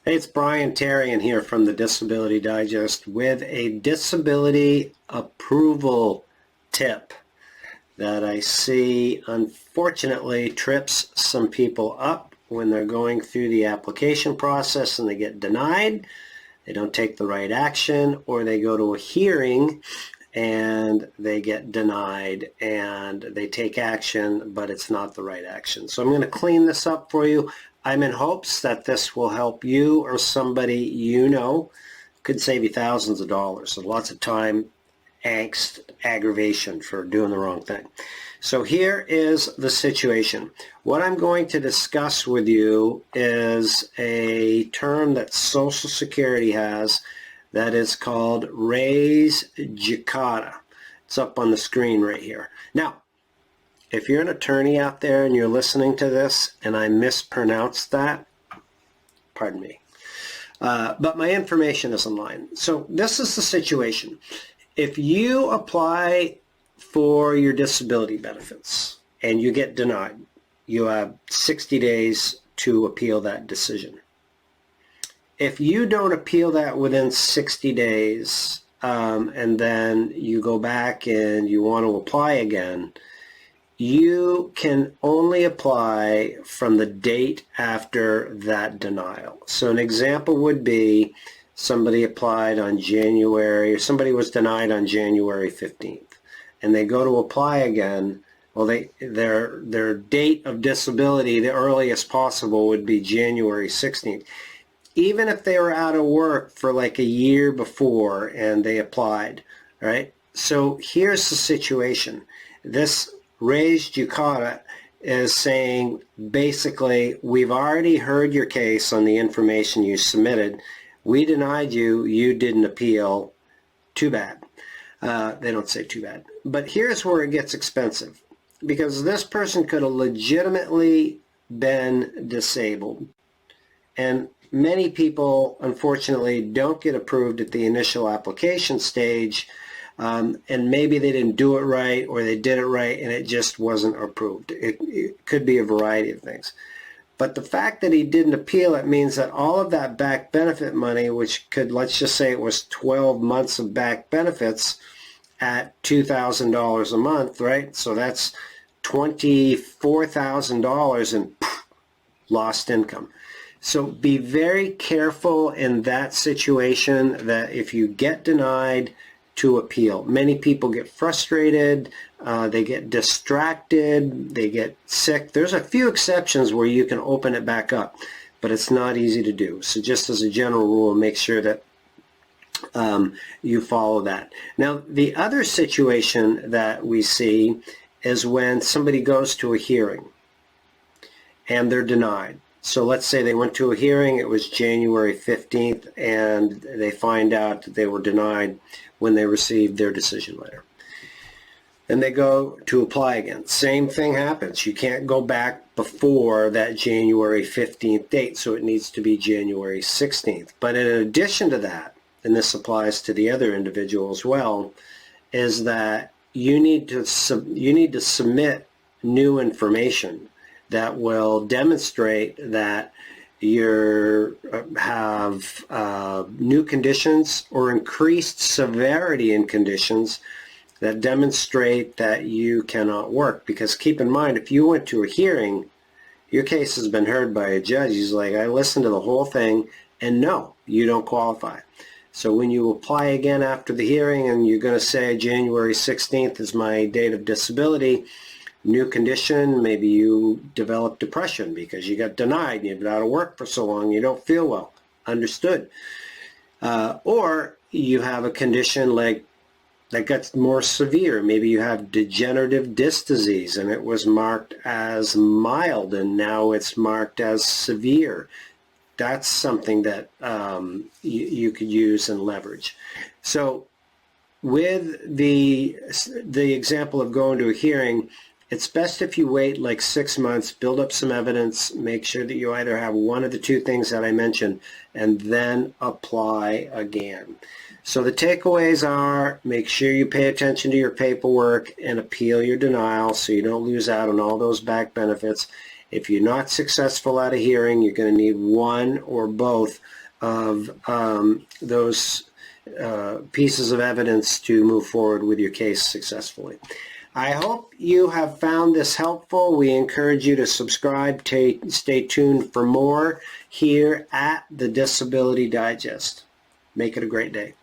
Hey, it's Brian Tarian here from the Disability Digest with a disability approval tip that I see unfortunately trips some people up when they're going through the application process and they get denied, they don't take the right action, or they go to a hearing and they get denied and they take action, but it's not the right action. So I'm going to clean this up for you. I'm in hopes that this will help you or somebody you know. Could save you thousands of dollars. So lots of time, angst, aggravation for doing the wrong thing. So here is the situation. What I'm going to discuss with you is a term that Social Security has that is called res judicata. It's up on the screen right here. Now, if you're an attorney out there and you're listening to this and I mispronounced that, pardon me. But my information is online. So this is the situation. If you apply for your disability benefits and you get denied, you have 60 days to appeal that decision. If you don't appeal that within 60 days and then you go back and you want to apply again, you can only apply from the date after that denial. So an example would be somebody applied on January, or somebody was denied on January 15th, and they go to apply again. Well, their date of disability, the earliest possible, would be January 16th. Even if they were out of work for like a year before and they applied, right? So here's the situation. This res judicata is saying basically, we've already heard your case on the information you submitted. We denied you, you didn't appeal, too bad. They don't say too bad. But here's where it gets expensive, because this person could have legitimately been disabled. And many people, unfortunately, don't get approved at the initial application stage. And maybe they didn't do it right, or they did it right and it just wasn't approved. It could be a variety of things. But the fact that he didn't appeal it means that all of that back benefit money, which could, let's just say it was 12 months of back benefits at $2,000 a month, right? So that's $24,000 in lost income. So be very careful in that situation that if you get denied, to appeal. Many people get frustrated, they get distracted, they get sick. There's a few exceptions where you can open it back up, but it's not easy to do. So just as a general rule, make sure that you follow that. Now, the other situation that we see is when somebody goes to a hearing and they're denied. So let's say they went to a hearing, it was January 15th, and they find out that they were denied when they received their decision letter. And they go to apply again. Same thing happens. You can't go back before that January 15th date, so it needs to be January 16th. But in addition to that, and this applies to the other individual as well, is that you need to submit new information that will demonstrate that you have new conditions or increased severity in conditions that demonstrate that you cannot work. Because keep in mind, if you went to a hearing, your case has been heard by a judge. He's like, I listened to the whole thing, and no, you don't qualify. So when you apply again after the hearing and you're going to say January 16th is my date of disability, new condition, maybe you develop depression because you got denied and you've been out of work for so long, you don't feel well. Understood. Or you have a condition like that gets more severe. Maybe you have degenerative disc disease and it was marked as mild and now it's marked as severe. That's something that you could use and leverage. So with the example of going to a hearing, it's best if you wait like 6 months, build up some evidence, make sure that you either have one of the two things that I mentioned, and then apply again. So the takeaways are, make sure you pay attention to your paperwork and appeal your denial so you don't lose out on all those back benefits. If you're not successful at a hearing, you're going to need one or both of those pieces of evidence to move forward with your case successfully. I hope you have found this helpful. We encourage you to subscribe, stay tuned for more here at the Disability Digest. Make it a great day.